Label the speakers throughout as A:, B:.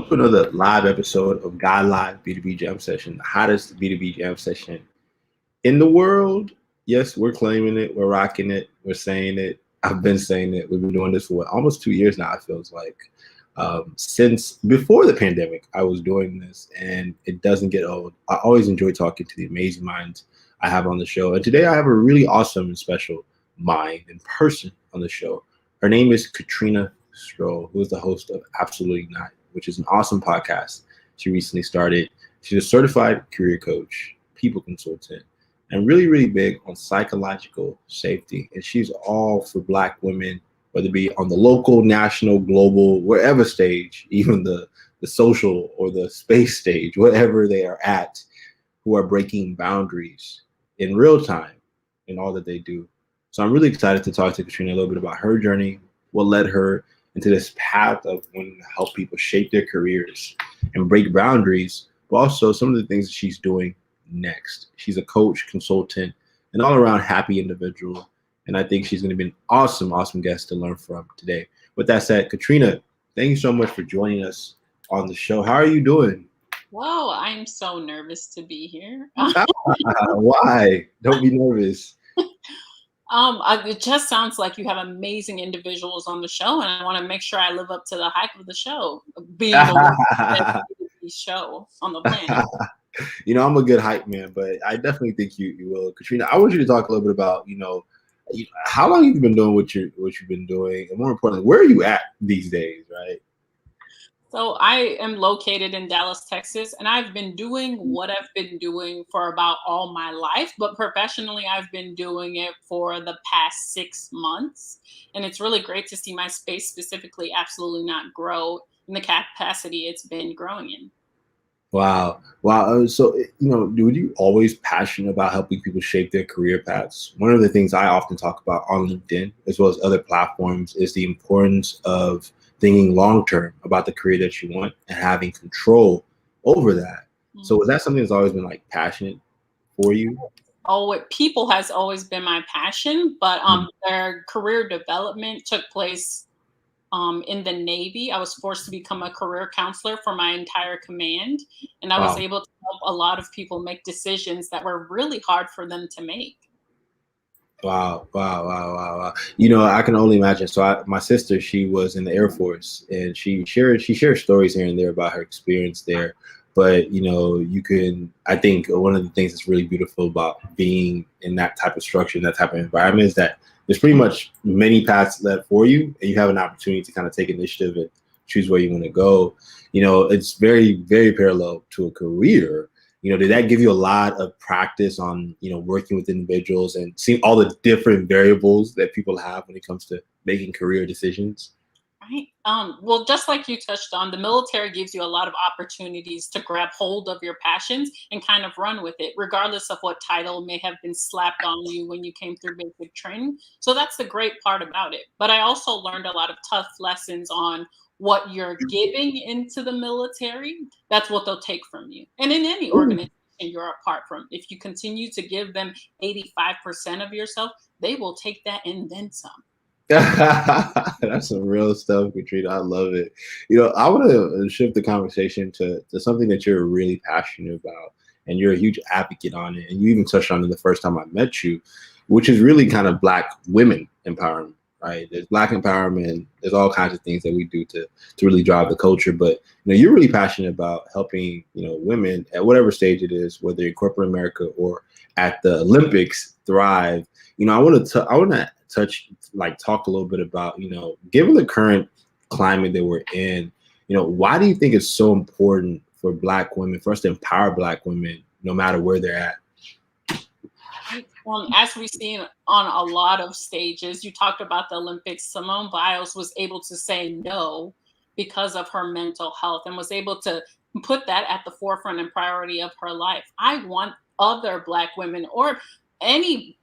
A: to another live episode of God Live B2B Jam Session, the hottest B2B Jam Session in the world. Yes, we're claiming it. We're rocking it. We're saying it. I've been saying it. We've been doing this for almost 2 years now, it feels like. Since before the pandemic, I was doing this, and it doesn't get old. I always enjoy talking to the amazing minds I have on the show. And today I have a really awesome and special mind and person on the show. Her name is Katrina Strohl, who is the host of Absolutely Not, which is an awesome podcast she recently started. She's a certified career coach, people consultant, and really, really big on psychological safety. And she's all for Black women, whether it be on the local, national, global, wherever stage, even the social or the space stage, whatever they are at, who are breaking boundaries in real time in all that they do. So I'm really excited to talk to Katrina a little bit about her journey, what led her into this path of wanting to help people shape their careers and break boundaries, but also some of the things that she's doing next. She's a coach, consultant, and all around happy individual. And I think she's going to be an awesome, awesome guest to learn from today. With that said, Katrina, thank you so much for joining us on the show. How are you doing?
B: Whoa, I'm so nervous to be here.
A: Why? Don't be nervous.
B: It just sounds like you have amazing individuals on the show, and I want to make sure I live up to the hype of the show, being the show on the planet.
A: I'm a good hype man, but I definitely think you will. Katrina, I want you to talk a little bit about, how long you've been doing what you've been doing, and more importantly, where are you at these days, right?
B: So I am located in Dallas, Texas, and I've been doing what I've been doing for about all my life, but professionally, I've been doing it for the past 6 months. And it's really great to see my space specifically absolutely not grow in the capacity it's been growing in.
A: Wow. So, were you always passionate about helping people shape their career paths? One of the things I often talk about on LinkedIn, as well as other platforms, is the importance of thinking long-term about the career that you want and having control over that. Mm-hmm. So was that something that's always been passionate for you?
B: People has always been my passion, but their career development took place in the Navy. I was forced to become a career counselor for my entire command, and I was able to help a lot of people make decisions that were really hard for them to make.
A: Wow. I can only imagine. So my sister, she was in the Air Force, and she shares stories here and there about her experience there. But, I think one of the things that's really beautiful about being in that type of structure, that type of environment, is that there's pretty much many paths left for you, and you have an opportunity to kind of take initiative and choose where you want to go. It's very, very parallel to a career. Did that give you a lot of practice on, working with individuals and seeing all the different variables that people have when it comes to making career decisions?
B: Right. Well, just like you touched on, the military gives you a lot of opportunities to grab hold of your passions and kind of run with it, regardless of what title may have been slapped on you when you came through basic training. So that's the great part about it. But I also learned a lot of tough lessons on what you're giving into the military. That's what they'll take from you. And in any organization you're a part from, if you continue to give them 85% of yourself, they will take that and then some.
A: That's some real stuff, Katrina. I love it. I want to shift the conversation to something that you're really passionate about, and you're a huge advocate on it. And you even touched on it the first time I met you, which is really kind of Black women empowerment, right? There's Black empowerment. There's all kinds of things that we do to really drive the culture. But you're really passionate about helping women at whatever stage it is, whether in corporate America or at the Olympics, thrive. I want to talk a little bit about, given the current climate that we're in, why do you think it's so important for Black women, for us to empower Black women, no matter where they're at?
B: As we've seen on a lot of stages, you talked about the Olympics. Simone Biles was able to say no because of her mental health and was able to put that at the forefront and priority of her life. I want other Black women or any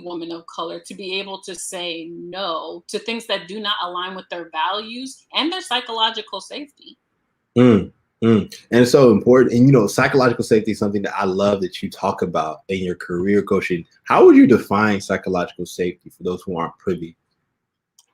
B: woman of color to be able to say no to things that do not align with their values and their psychological safety.
A: And it's so important. And, psychological safety is something that I love that you talk about in your career coaching. How would you define psychological safety for those who aren't privy?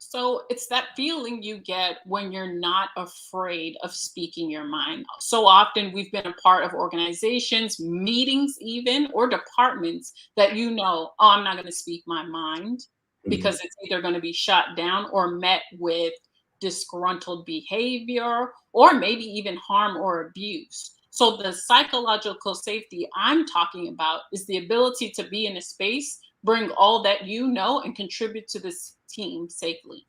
B: So it's that feeling you get when you're not afraid of speaking your mind. So often we've been a part of organizations, meetings, even, or departments that oh, I'm not going to speak my mind
A: Mhm.
B: because it's either going to be shut down or met with disgruntled behavior or maybe even harm or abuse. So the psychological safety I'm talking about is the ability to be in a space, bring all that and contribute to this team safely.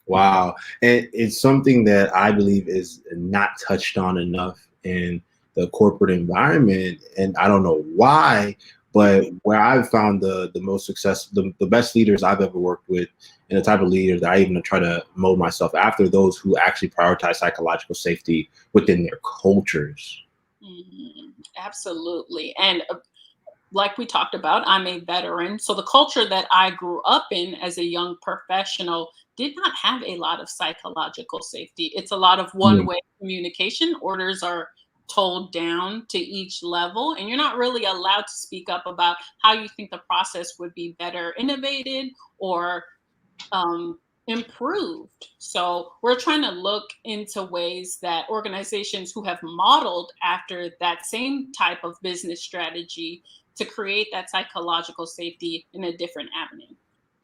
A: Wow. And it's something that I believe is not touched on enough in the corporate environment. And I don't know why, but where I've found the most successful, the best leaders I've ever worked with, and the type of leaders that I even try to mold myself after, those who actually prioritize psychological safety within their cultures.
B: Absolutely. And like we talked about, I'm a veteran. So the culture that I grew up in as a young professional did not have a lot of psychological safety. It's a lot of
A: Mm.
B: one way communication. Orders are told down to each level, and you're not really allowed to speak up about how you think the process would be better innovated or um, improved. So we're trying to look into ways that organizations who have modeled after that same type of business strategy to create that psychological safety in a different avenue.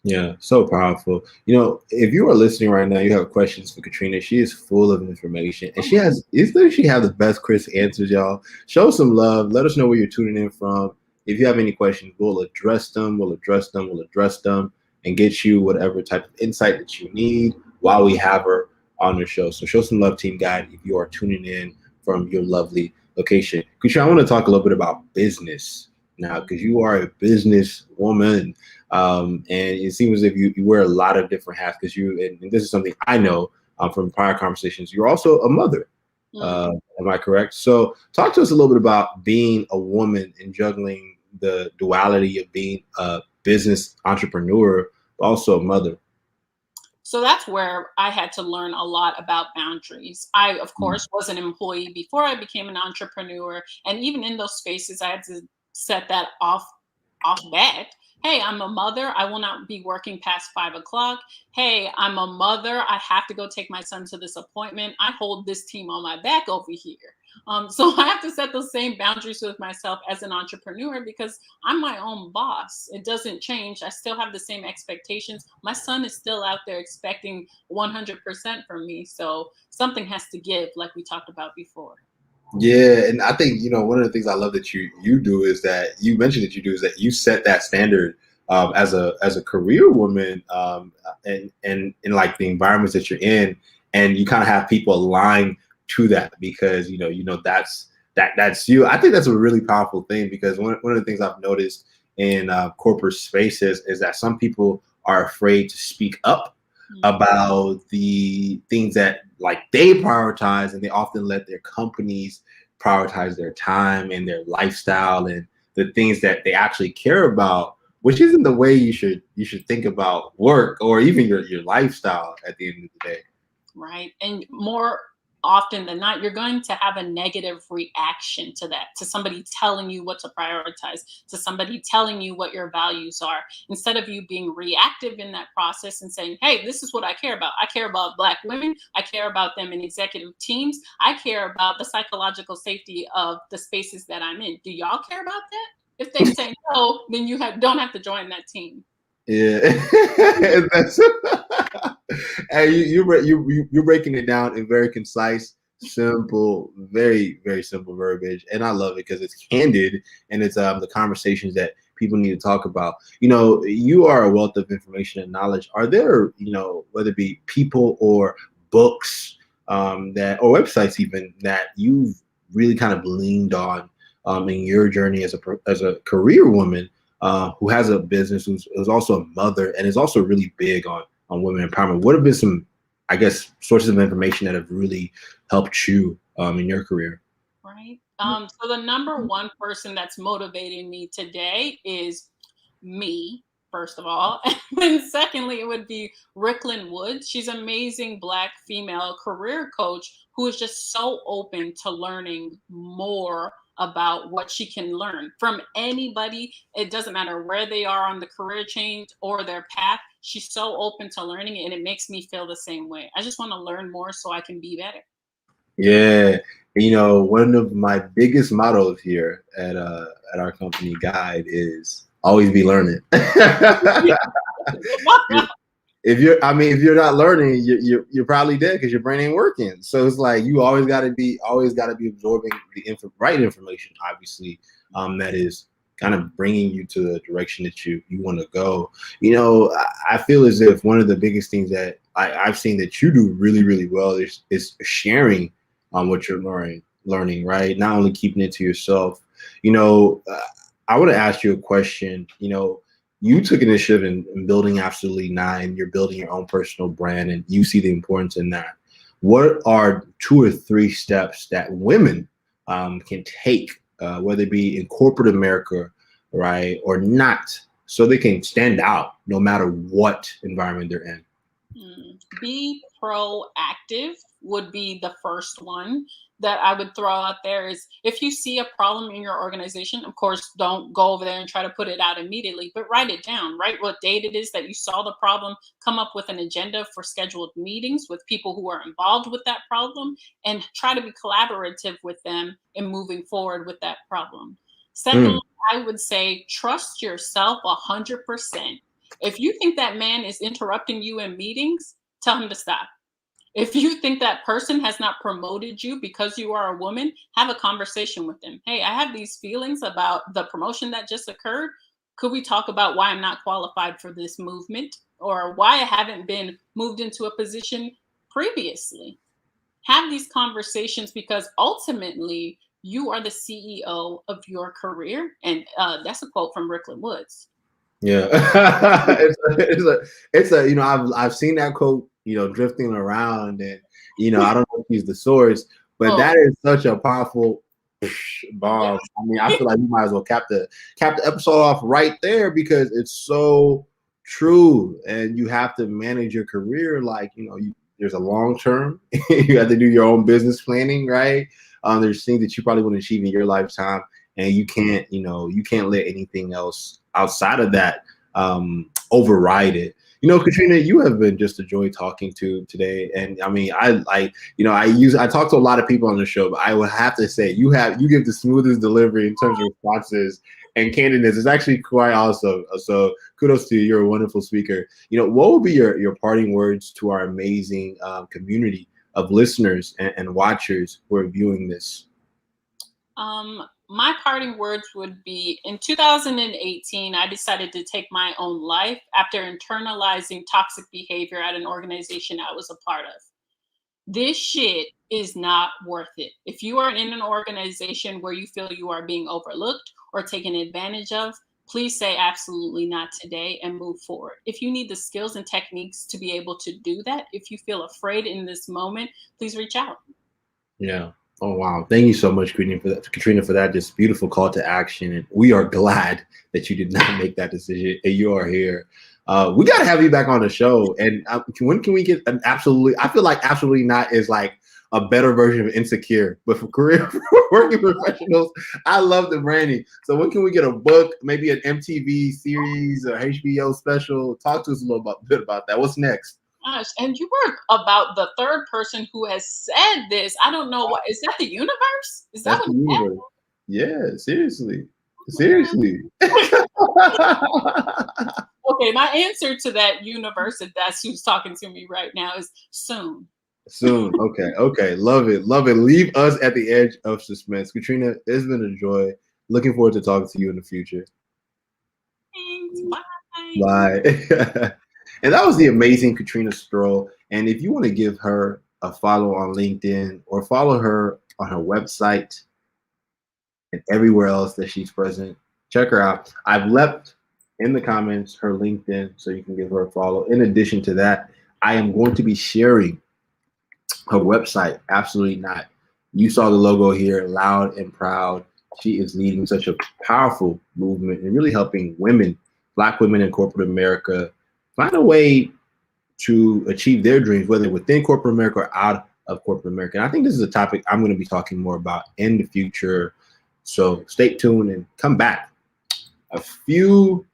A: Yeah, so powerful. If you are listening right now, you have questions for Katrina. She is full of information, and she have the best crisp answers, y'all. Show some love. Let us know where you're tuning in from. If you have any questions, we'll address them. We'll address them, and get you whatever type of insight that you need while we have her on the show. So show some love, Team Guide, if you are tuning in from your lovely location. Katrina, I want to talk a little bit about business now, because you are a business woman. And it seems as if you wear a lot of different hats, because and this is something I know from prior conversations, you're also a mother.
B: Mm.
A: Am I correct? So talk to us a little bit about being a woman and juggling the duality of being a business entrepreneur, but also a mother.
B: So that's where I had to learn a lot about boundaries. I, of
A: Mm.
B: course, was an employee before I became an entrepreneur. And even in those spaces, I had to set that off bat. Hey, I'm a mother. I will not be working past 5 o'clock. Hey, I'm a mother. I have to go take my son to this appointment. I hold this team on my back over here. So I have to set those same boundaries with myself as an entrepreneur because I'm my own boss. It doesn't change. I still have the same expectations. My son is still out there expecting 100% from me. So something has to give, like we talked about before.
A: Yeah, and I think one of the things I love that you do is that you mentioned that you do is that you set that standard as a career woman, and in like the environments that you're in, and you kind of have people align to that, because that's you. I think that's a really powerful thing, because one of the things I've noticed in corporate spaces is that some people are afraid to speak up about the things that like they prioritize, and they often let their companies prioritize their time and their lifestyle and the things that they actually care about, which isn't the way you should think about work or even your lifestyle at the end of the day.
B: Right. And more often than not, you're going to have a negative reaction to that, to somebody telling you what to prioritize, to somebody telling you what your values are, instead of you being reactive in that process and saying, hey, this is what I care about. I care about Black women. I care about them in executive teams. I care about the psychological safety of the spaces that I'm in. Do y'all care about that? If they say no, then don't have to join that team.
A: Yeah. And that's hey, you're breaking it down in very concise, simple, very, very simple verbiage, and I love it because it's candid, and it's the conversations that people need to talk about. You are a wealth of information and knowledge. Are there, whether it be people or books, that or websites even, that you've really kind of leaned on in your journey as a career woman, who has a business, who's also a mother, and is also really big on women empowerment? What have been some, I guess, sources of information that have really helped you in your career?
B: Right. So the number one person that's motivating me today is me, first of all. And then secondly, it would be Ricklin Woods. She's an amazing Black female career coach who is just so open to learning more about what she can learn from anybody. It doesn't matter where they are on the career change or their path. She's so open to learning, and it makes me feel the same way. I just want to learn more so I can be better.
A: Yeah. You know, one of my biggest mottos here at our company, Guide, is always be learning. If you're, I mean, if you're not learning, you're probably dead because your brain ain't working. So it's like you always got to be absorbing the right information, obviously, that is kind of bringing you to the direction that you want to go. You know, I feel as if one of the biggest things that I've seen that you do really, really well is sharing what you're learning, right? Not only keeping it to yourself. You know, I want to ask you a question. You know, you took initiative in building Absolutely Nine. You're building your own personal brand, and you see the importance in that. What are 2 or 3 steps that women can take, whether it be in corporate America, right, or not, so they can stand out no matter what environment they're in?
B: Be proactive would be the first one that I would throw out there. Is if you see a problem in your organization, of course, don't go over there and try to put it out immediately, but write it down. Write what date it is that you saw the problem, come up with an agenda for scheduled meetings with people who are involved with that problem, and try to be collaborative with them in moving forward with that problem. Secondly, I would say trust yourself 100%. If you think that man is interrupting you in meetings, tell him to stop. If you think that person has not promoted you because you are a woman, have a conversation with them. Hey, I have these feelings about the promotion that just occurred. Could we talk about why I'm not qualified for this movement or why I haven't been moved into a position previously? Have these conversations because ultimately you are the CEO of your career. And that's a quote from Brooklyn Woods.
A: Yeah, it's a you know I've seen that quote, you know, drifting around, and you know I don't know if he's the source, but that is such a powerful bomb. I mean, I feel like you might as well cap the episode off right there because it's so true, and you have to manage your career like, you know, there's a long term. You have to do your own business planning, right? There's things that you probably want to achieve in your lifetime, and you can't let anything else outside of that override it. You know, Katrina, you have been just a joy talking to today, and I mean, I talk to a lot of people on the show, but I would have to say you give the smoothest delivery in terms of responses and candidness. It's actually quite awesome. So kudos to you. You're a wonderful speaker. You know, what would be your parting words to our amazing community of listeners and watchers who are viewing this?
B: My parting words would be in 2018, I decided to take my own life after internalizing toxic behavior at an organization I was a part of. This shit is not worth it. If you are in an organization where you feel you are being overlooked or taken advantage of, please say absolutely not today and move forward. If you need the skills and techniques to be able to do that, if you feel afraid in this moment, please reach out.
A: Yeah. Oh, wow. Thank you so much, Katrina, for that just beautiful call to action. And we are glad that you did not make that decision and you are here. We got to have you back on the show. And when can we get an absolutely, I feel like Absolutely Not is like a better version of Insecure, but for career working professionals. I love the branding. So when can we get a book, maybe an MTV series or HBO special? Talk to us a little bit about that. What's next?
B: Gosh, and you were about the third person who has said this. I don't know what is that the universe? Is that
A: That's
B: what
A: the universe. Yeah, seriously.
B: Oh
A: Seriously.
B: Okay, my answer to that universe, if that's who's talking to me right now, is soon.
A: Soon. Okay. Love it. Leave us at the edge of suspense. Katrina, it's been a joy. Looking forward to talking to you in the future.
B: Thanks. Bye.
A: Bye. And that was the amazing Katrina Strohl. And if you want to give her a follow on LinkedIn or follow her on her website and everywhere else that she's present, check her out. I've left in the comments her LinkedIn so you can give her a follow. In addition to that, I am going to be sharing her website. Absolutely Not. You saw the logo here, loud and proud. She is leading such a powerful movement and really helping women, Black women in corporate America, find a way to achieve their dreams, whether within corporate America or out of corporate America. And I think this is a topic I'm going to be talking more about in the future. So stay tuned and come back. A few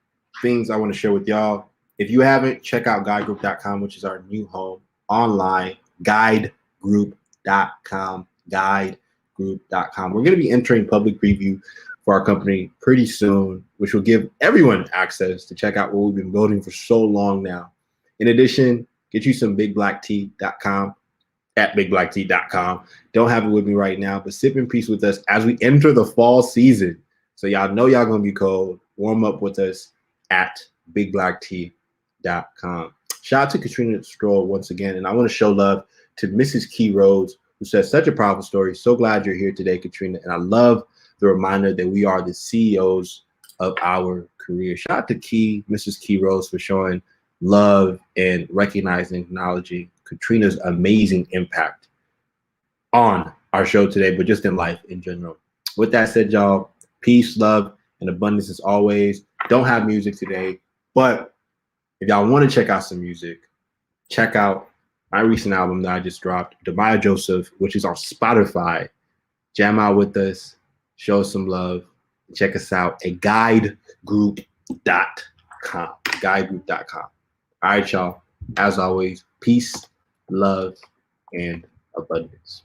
A: things I want to share with y'all. If you haven't, check out guidegroup.com, which is our new home online, guidegroup.com, guidegroup.com. We're going to be entering public preview for our company pretty soon, which will give everyone access to check out what we've been building for so long now. In addition, get you some bigblacktea.com at bigblacktea.com. Don't have it with me right now, but sip in peace with us as we enter the fall season. So y'all know y'all going to be cold. Warm up with us at bigblacktea.com. Shout out to Katrina Strohl once again, and I want to show love to Mrs. Key Rhodes, who says such a powerful story. So glad you're here today, Katrina, and I love the reminder that we are the CEOs of our career. Shout out to Mrs. Key Rhodes, for showing love and recognizing and acknowledging Katrina's amazing impact on our show today, but just in life in general. With that said, y'all, peace, love, and abundance as always. Don't have music today, but if y'all want to check out some music, check out my recent album that I just dropped, Demaya Joseph, which is on Spotify. Jam out with us, show us some love, check us out at guidegroup.com. Guidegroup.com. All right, y'all. As always, peace, love, and abundance.